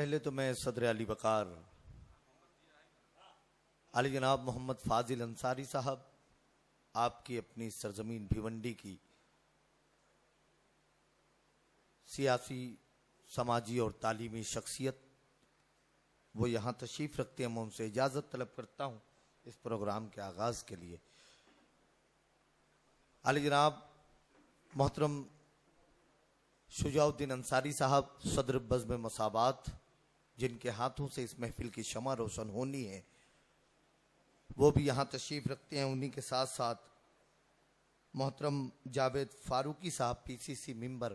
پہلے تو میں صدر علی وقار علی جناب محمد فاضل انصاری صاحب، آپ کی اپنی سرزمین بھیونڈی کی سیاسی، سماجی اور تعلیمی شخصیت، وہ یہاں تشریف رکھتے ہیں، میں ان سے اجازت طلب کرتا ہوں اس پروگرام کے آغاز کے لیے۔ علی جناب محترم شجاع الدین انصاری صاحب، صدر بزم مسابات، جن کے ہاتھوں سے اس محفل کی شمع روشن ہونی ہے، وہ بھی یہاں تشریف رکھتے ہیں۔ انہی کے ساتھ ساتھ محترم جاوید فاروقی صاحب، پی سی سی ممبر،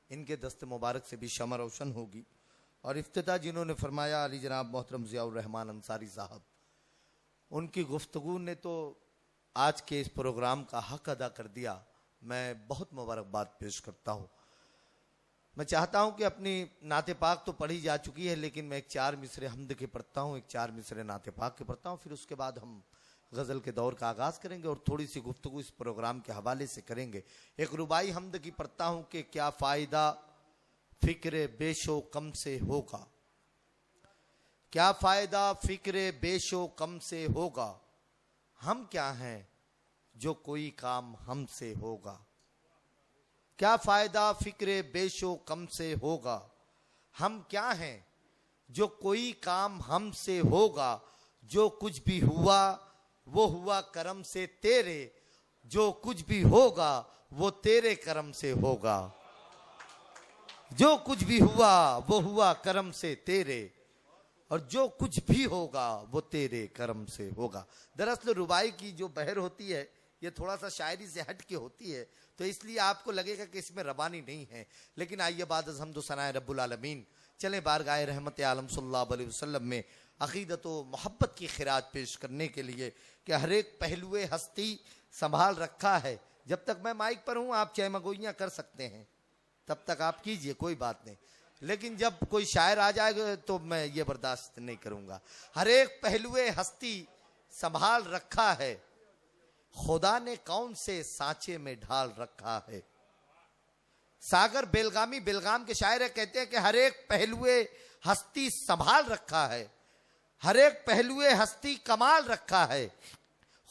ان کے دست مبارک سے بھی شمع روشن ہوگی۔ اور افتتاح جنہوں نے فرمایا علی جناب محترم ضیاء الرحمن انصاری صاحب، ان کی گفتگو نے تو آج کے اس پروگرام کا حق ادا کر دیا۔ میں بہت مبارکباد پیش کرتا ہوں۔ میں چاہتا ہوں کہ اپنی نعت پاک تو پڑھی جا چکی ہے، لیکن میں ایک 4 مصرے حمد کے پڑھتا ہوں، ایک 4 مصرے نعت پاک کے پڑھتا ہوں، پھر اس کے بعد ہم غزل کے دور کا آغاز کریں گے اور تھوڑی سی گفتگو اس پروگرام کے حوالے سے کریں گے۔ ایک ربائی حمد کی پڑھتا ہوں کہ کیا فائدہ فکر بیش و کم سے ہوگا، کیا فائدہ فکر بیش و کم سے ہوگا، ہم کیا ہیں جو کوئی کام ہم سے ہوگا، کیا فائدہ فکر بیش و کم سے ہوگا، ہم کیا ہیں جو کوئی کام ہم سے ہوگا، جو کچھ بھی ہوا وہ ہوا کرم سے تیرے، جو کچھ بھی ہوگا وہ تیرے کرم سے ہوگا، جو کچھ بھی ہوا وہ ہوا کرم سے تیرے، اور جو کچھ بھی ہوگا وہ تیرے کرم سے ہوگا۔ دراصل ربائی کی جو بحر ہوتی ہے یہ تھوڑا سا شاعری سے ہٹ کے ہوتی ہے، تو اس لیے آپ کو لگے گا کہ اس میں ربانی نہیں ہے، لیکن آئیے بعد از حمد و ثناء رب العالمین چلیں بارگاہ رحمت عالم صلی اللہ علیہ وسلم میں عقیدت و محبت کی خراج پیش کرنے کے لیے کہ ہر ایک پہلو ہستی سنبھال رکھا ہے۔ جب تک میں مائک پر ہوں آپ چہمگوئیاں کر سکتے ہیں، تب تک آپ کیجئے، کوئی بات نہیں، لیکن جب کوئی شاعر آ جائے گا تو میں یہ برداشت نہیں کروں گا۔ ہر ایک پہلو ہستی سنبھال رکھا ہے، خدا نے کون سے سانچے میں ڈھال رکھا ہے۔ ساگر بیلگامی بیلگام کے شاعر کہتے ہیں کہ ہر ایک پہلو ہستی سنبھال رکھا ہے، ہر ایک پہلو ہستی کمال رکھا ہے،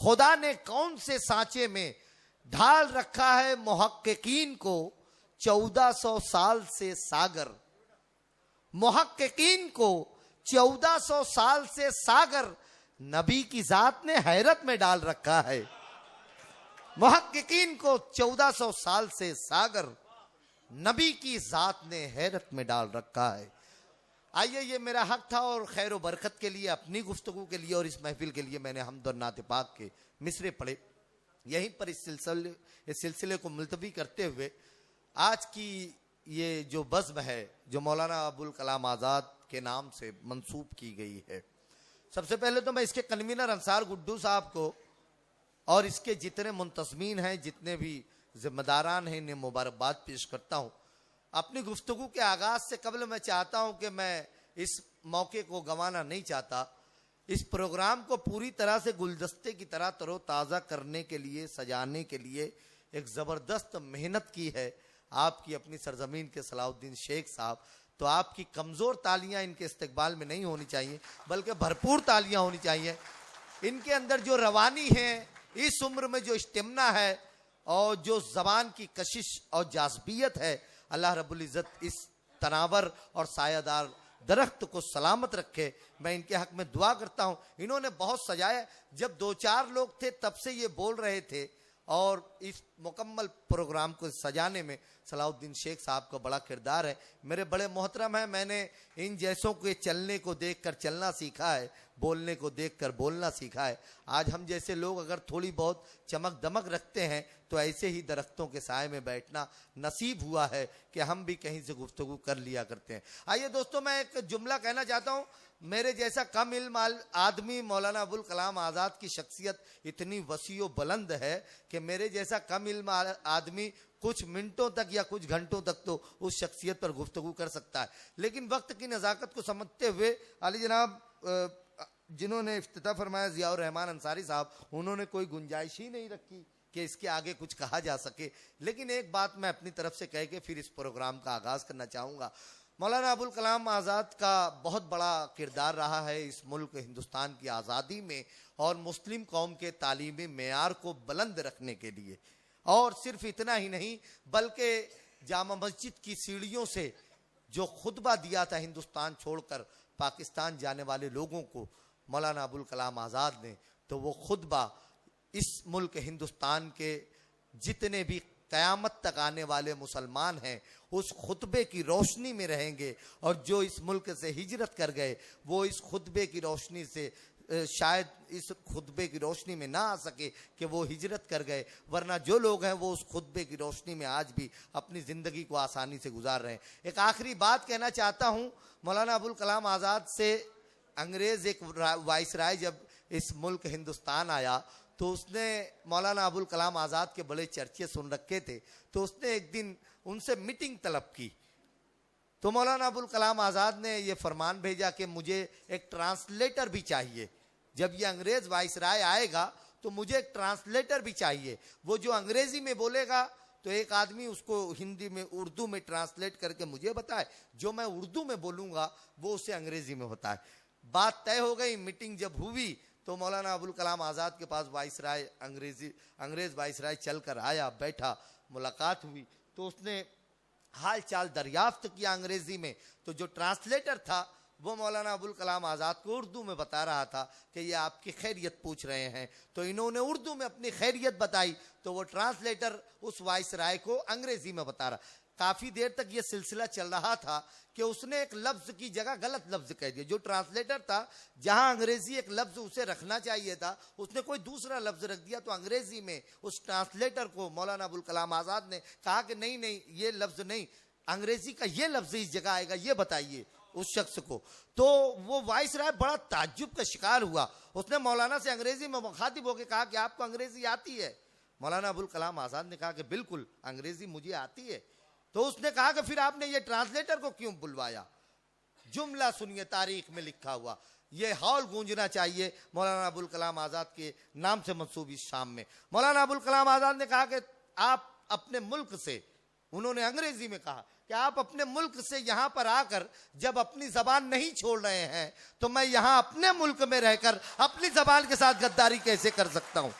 خدا نے کون سے سانچے میں ڈھال رکھا ہے، محققین کو 1400 سال سے ساگر، محققین کو 1400 سال سے ساگر نبی کی ذات نے حیرت میں ڈال رکھا ہے، محققین کو 1400 سال سے ساگر نبی کی ذات نے حیرت میں ڈال رکھا ہے۔ آئیے، یہ میرا حق تھا اور خیر و برکت کے لیے، اپنی گفتگو کے لیے اور اس محفل کے لیے میں نے حمد اور نعت پاک کے مصرے پڑھے۔ یہیں پر اس سلسلے کو ملتوی کرتے ہوئے آج کی یہ جو بزم ہے جو مولانا ابوالکلام آزاد کے نام سے منسوب کی گئی ہے، سب سے پہلے تو میں اس کے کنوینر انصار گڈو صاحب کو اور اس کے جتنے منتظمین ہیں، جتنے بھی ذمہ داران ہیں، انہیں مبارکباد پیش کرتا ہوں۔ اپنی گفتگو کے آغاز سے قبل میں چاہتا ہوں کہ میں اس موقع کو گنوانا نہیں چاہتا، اس پروگرام کو پوری طرح سے گلدستے کی طرح تر و تازہ کرنے کے لیے، سجانے کے لیے ایک زبردست محنت کی ہے آپ کی اپنی سرزمین کے صلاح الدین شیخ صاحب۔ تو آپ کی کمزور تالیاں ان کے استقبال میں نہیں ہونی چاہیے، بلکہ بھرپور تالیاں ہونی چاہیے۔ ان کے اندر جو روانی ہے، اس عمر میں جو اسٹیمنا ہے اور جو زبان کی کشش اور جاذبیت ہے، اللہ رب العزت اس تناور اور سایہ دار درخت کو سلامت رکھے۔ میں ان کے حق میں دعا کرتا ہوں۔ انہوں نے بہت سجایا، جب 2-4 لوگ تھے تب سے یہ بول رہے تھے، اور اس مکمل پروگرام کو سجانے میں صلاح الدین شیخ صاحب کا بڑا کردار ہے۔ میرے بڑے محترم ہیں، میں نے ان جیسوں کے چلنے کو دیکھ کر چلنا سیکھا ہے، بولنے کو دیکھ کر بولنا سیکھا ہے۔ آج ہم جیسے لوگ اگر تھوڑی بہت چمک دمک رکھتے ہیں تو ایسے ہی درختوں کے سائے میں بیٹھنا نصیب ہوا ہے کہ ہم بھی کہیں سے گفتگو کر لیا کرتے ہیں۔ آئیے دوستوں، میں ایک جملہ کہنا چاہتا ہوں۔ میرے جیسا کم علم آدمی، مولانا ابوالکلام آزاد کی شخصیت اتنی وسیع و بلند ہے کہ میرے جیسا کم علم آدمی کچھ منٹوں تک یا کچھ گھنٹوں تک تو اس شخصیت پر گفتگو کر سکتا ہے، لیکن وقت کی نزاکت کو سمجھتے ہوئے علی جناب جنہوں نے افتتاح فرمایا ضیاء الرحمن انصاری صاحب، انہوں نے کوئی گنجائش ہی نہیں رکھی کہ اس کے آگے کچھ کہا جا سکے، لیکن ایک بات میں اپنی طرف سے کہہ کے پھر اس پروگرام کا آغاز کرنا چاہوں گا۔ مولانا ابوالکلام آزاد کا بہت بڑا کردار رہا ہے اس ملک ہندوستان کی آزادی میں اور مسلم قوم کے تعلیمی معیار کو بلند رکھنے کے لیے. اور صرف اتنا ہی نہیں بلکہ جامع مسجد کی سیڑھیوں سے جو خطبہ دیا تھا ہندوستان چھوڑ کر پاکستان جانے والے لوگوں کو مولانا ابوالکلام آزاد نے، تو وہ خطبہ اس ملک ہندوستان کے جتنے بھی قیامت تک آنے والے مسلمان ہیں اس خطبے کی روشنی میں رہیں گے. اور جو اس ملک سے ہجرت کر گئے وہ اس خطبے کی روشنی سے شاید اس خطبے کی روشنی میں نہ آ سکے کہ وہ ہجرت کر گئے، ورنہ جو لوگ ہیں وہ اس خطبے کی روشنی میں آج بھی اپنی زندگی کو آسانی سے گزار رہے ہیں. ایک آخری بات کہنا چاہتا ہوں، مولانا ابوالکلام آزاد سے انگریز ایک وائسرائے جب اس ملک ہندوستان آیا تو اس نے مولانا ابوالکلام آزاد کے بڑے چرچے سن رکھے تھے، تو اس نے ایک دن ان سے میٹنگ طلب کی. تو مولانا ابوالکلام آزاد نے یہ فرمان بھیجا کہ مجھے ایک ٹرانسلیٹر بھی چاہیے. جب یہ انگریز وائسرائے آئے گا تو مجھے ایک ٹرانسلیٹر بھی چاہیے. وہ جو انگریزی میں بولے گا تو ایک آدمی اس کو ہندی میں اردو میں ٹرانسلیٹ کر کے مجھے بتائے، جو میں اردو میں بولوں گا وہ اسے انگریزی میں بتائے. بات طے ہو گئی. میٹنگ جب ہوئی تو مولانا ابوالکلام آزاد کے پاس وائسرائے انگریز وائسرائے چل کر آیا، بیٹھا، ملاقات ہوئی تو اس نے حال چال دریافت کیا انگریزی میں. تو جو ٹرانسلیٹر تھا وہ مولانا ابوالکلام آزاد کو اردو میں بتا رہا تھا کہ یہ آپ کی خیریت پوچھ رہے ہیں. تو انہوں نے اردو میں اپنی خیریت بتائی تو وہ ٹرانسلیٹر اس وائسرائے کو انگریزی میں بتا رہا. کافی دیر تک یہ سلسلہ چل رہا تھا کہ اس نے ایک لفظ کی جگہ غلط لفظ کہہ دیا. جو ٹرانسلیٹر تھا جہاں انگریزی ایک لفظ اسے رکھنا چاہیے تھا اس نے کوئی دوسرا لفظ رکھ دیا. تو انگریزی میں اس ٹرانسلیٹر کو مولانا ابوالکلام آزاد نے کہا کہ نہیں یہ لفظ نہیں، انگریزی کا یہ لفظ اس جگہ آئے گا، یہ بتائیے اس شخص کو. تو وہ وائسرائے بڑا تعجب کا شکار ہوا. اس نے مولانا سے انگریزی میں مخاطب ہو کے کہا کہ آپ کو انگریزی آتی ہے؟ مولانا ابوالکلام آزاد نے کہا کہ بالکل انگریزی مجھے آتی ہے. تو اس نے کہا کہ پھر آپ نے یہ ٹرانسلیٹر کو کیوں بلوایا؟ جملہ سنیے تاریخ میں لکھا ہوا، یہ ہال گونجنا چاہیے مولانا ابوالکلام آزاد کے نام سے منسوب اس شام میں. مولانا ابوالکلام آزاد نے کہا کہ آپ اپنے ملک سے، انہوں نے انگریزی میں کہا کہ آپ اپنے ملک سے یہاں پر آ کر جب اپنی زبان نہیں چھوڑ رہے ہیں تو میں یہاں اپنے ملک میں رہ کر اپنی زبان کے ساتھ غداری کیسے کر سکتا ہوں؟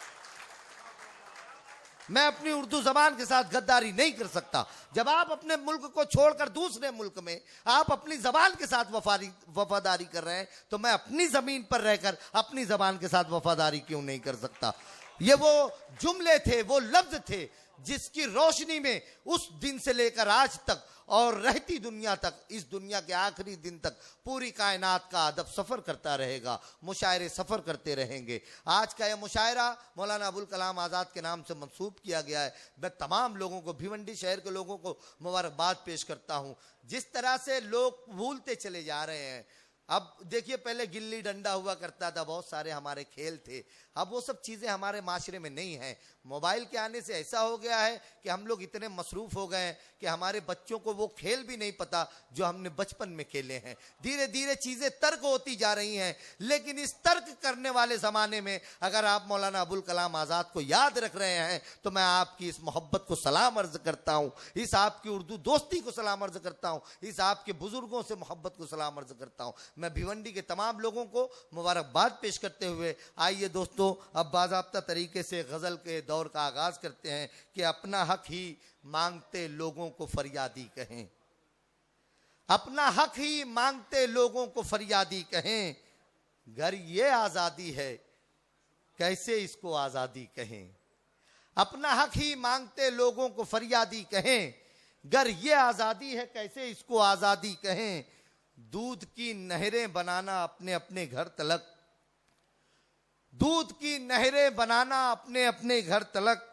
میں اپنی اردو زبان کے ساتھ غداری نہیں کر سکتا. جب آپ اپنے ملک کو چھوڑ کر دوسرے ملک میں آپ اپنی زبان کے ساتھ وفاداری کر رہے ہیں تو میں اپنی زمین پر رہ کر اپنی زبان کے ساتھ وفاداری کیوں نہیں کر سکتا؟ یہ وہ جملے تھے، وہ لفظ تھے جس کی روشنی میں اس دن سے لے کر آج تک اور رہتی دنیا تک، اس دنیا کے آخری دن تک پوری کائنات کا ادب سفر کرتا رہے گا، مشاعرے سفر کرتے رہیں گے. آج کا یہ مشاعرہ مولانا ابوالکلام آزاد کے نام سے منسوب کیا گیا ہے. میں تمام لوگوں کو، بھیونڈی شہر کے لوگوں کو مبارکباد پیش کرتا ہوں. جس طرح سے لوگ بھولتے چلے جا رہے ہیں. اب دیکھیے پہلے گلی ڈنڈا ہوا کرتا تھا، بہت سارے ہمارے کھیل تھے، اب وہ سب چیزیں ہمارے معاشرے میں نہیں ہیں. موبائل کے آنے سے ایسا ہو گیا ہے کہ ہم لوگ اتنے مصروف ہو گئے ہیں کہ ہمارے بچوں کو وہ کھیل بھی نہیں پتا جو ہم نے بچپن میں کھیلے ہیں. دھیرے دھیرے چیزیں ترک ہوتی جا رہی ہیں، لیکن اس ترک کرنے والے زمانے میں اگر آپ مولانا ابوالکلام آزاد کو یاد رکھ رہے ہیں تو میں آپ کی اس محبت کو سلام عرض کرتا ہوں، اس آپ کی اردو دوستی کو سلام عرض کرتا ہوں، اس آپ کے بزرگوں سے محبت کو سلام عرض کرتا ہوں. میں بھیونڈی کے تمام لوگوں کو مبارکباد پیش کرتے ہوئے آئیے دوستوں اب باضابطہ طریقے سے غزل کے دور کا آغاز کرتے ہیں کہ اپنا حق ہی مانگتے لوگوں کو فریادی کہیں، اپنا حق ہی مانگتے لوگوں کو فریادی کہیں، گر یہ آزادی ہے کیسے اس کو آزادی کہیں. اپنا حق ہی مانگتے لوگوں کو فریادی کہیں، گر یہ آزادی ہے کیسے اس کو آزادی کہیں. دودھ کی نہریں بنانا اپنے اپنے گھر تلک، دودھ کی نہریں بنانا اپنے اپنے گھر تلک،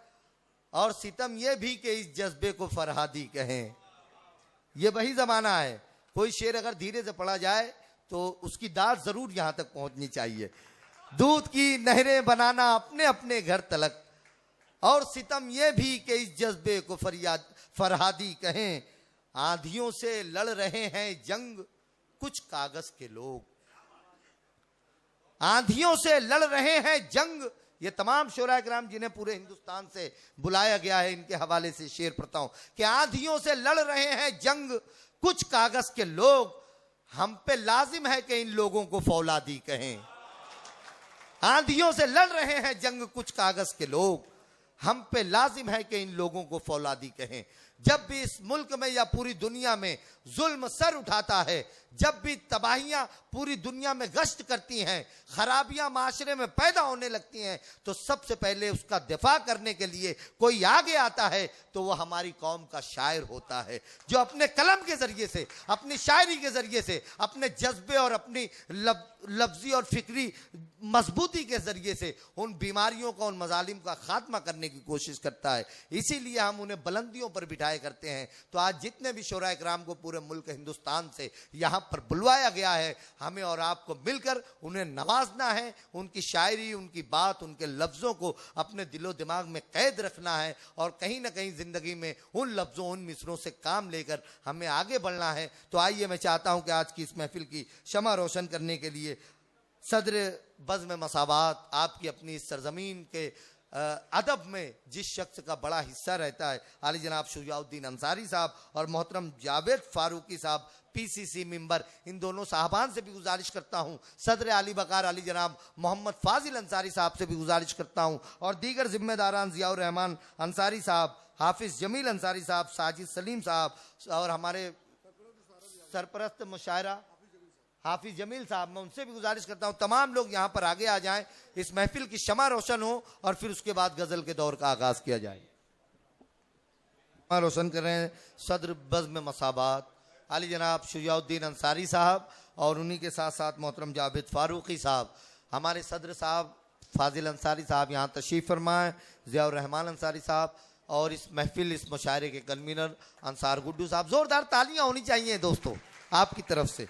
اور ستم یہ بھی کہ اس جذبے کو فرہادی کہیں. یہ وہی زمانہ ہے. کوئی شعر اگر دھیرے سے پڑھا جائے تو اس کی داد ضرور یہاں تک پہنچنی چاہیے. دودھ کی نہریں بنانا اپنے اپنے گھر تلک، اور ستم یہ بھی کہ اس جذبے کو فرہادی کہیں. آندھیوں سے لڑ رہے ہیں جنگ کچھ کاغذ کے لوگ، آندھیوں سے لڑ رہے ہیں جنگ یہ تمام شعراء کرام جنہیں پورے ہندوستان سے بلایا گیا ہے، ان کے حوالے سے شعر پڑھتا ہوں کہ آندھیوں سے لڑ رہے ہیں جنگ کچھ کاغذ کے لوگ، ہم پہ لازم ہے کہ ان لوگوں کو فولادی کہیں۔ آندھیوں سے لڑ رہے ہیں جنگ کچھ کاغذ کے لوگ، ہم پہ لازم ہے کہ ان لوگوں کو فولادی کہیں۔ جب بھی اس ملک میں یا پوری دنیا میں ظلم سر اٹھاتا ہے، جب بھی تباہیاں پوری دنیا میں گشت کرتی ہیں، خرابیاں معاشرے میں پیدا ہونے لگتی ہیں، تو سب سے پہلے اس کا دفاع کرنے کے لیے کوئی آگے آتا ہے تو وہ ہماری قوم کا شاعر ہوتا ہے، جو اپنے قلم کے ذریعے سے، اپنی شاعری کے ذریعے سے، اپنے جذبے اور اپنی لفظی اور فکری مضبوطی کے ذریعے سے ان بیماریوں کا، ان مظالم کا خاتمہ کرنے کی کوشش کرتا ہے۔ اسی لیے ہم انہیں بلندیوں پر بٹھائے کرتے ہیں۔ تو آج جتنے بھی شعراء کرام کو پورے ملک ہندوستان سے یہاں پر بلوایا گیا ہے، ہمیں اور آپ کو مل کر انہیں نوازنا ہے، ان کی شاعری، ان کی بات، ان کے لفظوں کو اپنے دل و دماغ میں قید رکھنا ہے، اور کہیں نہ کہیں زندگی میں ان لفظوں، ان مصروں سے کام لے کر ہمیں آگے بڑھنا ہے۔ تو آئیے میں چاہتا ہوں کہ آج کی اس محفل کی شمع روشن کرنے کے لیے صدر بزم مساوات، آپ کی اپنی سرزمین کے ادب میں جس شخص کا بڑا حصہ رہتا ہے، عالی جناب شجاع الدین انصاری صاحب اور محترم جاوید فاروقی صاحب PCC ممبر، ان دونوں صاحبان سے بھی گزارش کرتا ہوں، صدر علی بکار علی جناب محمد فاضل انصاری صاحب سے بھی گزارش کرتا ہوں، اور دیگر ذمہ داران ضیاء الرحمان انصاری صاحب، حافظ جمیل انصاری صاحب، ساجد سلیم صاحب، اور ہمارے سرپرست مشاعرہ حافظ جمیل صاحب، میں ان سے بھی گزارش کرتا ہوں تمام لوگ یہاں پر آگے آ جائیں، اس محفل کی شمع روشن ہو، اور پھر اس کے بعد غزل کے دور کا آغاز کیا جائے۔ شمع روشن کر رہے ہیں صدر بزم مساوات علی جناب شجاع الدین انصاری صاحب، اور انہی کے ساتھ ساتھ محترم جاوید فاروقی صاحب۔ ہمارے صدر صاحب فاضل انصاری صاحب یہاں تشریف فرمائیں، ضیاء الرحمان انصاری صاحب، اور اس محفل، اس مشاعرے کے کنوینر انصار گڈو صاحب۔ زوردار تالیاں ہونی چاہیے دوستو آپ کی طرف سے۔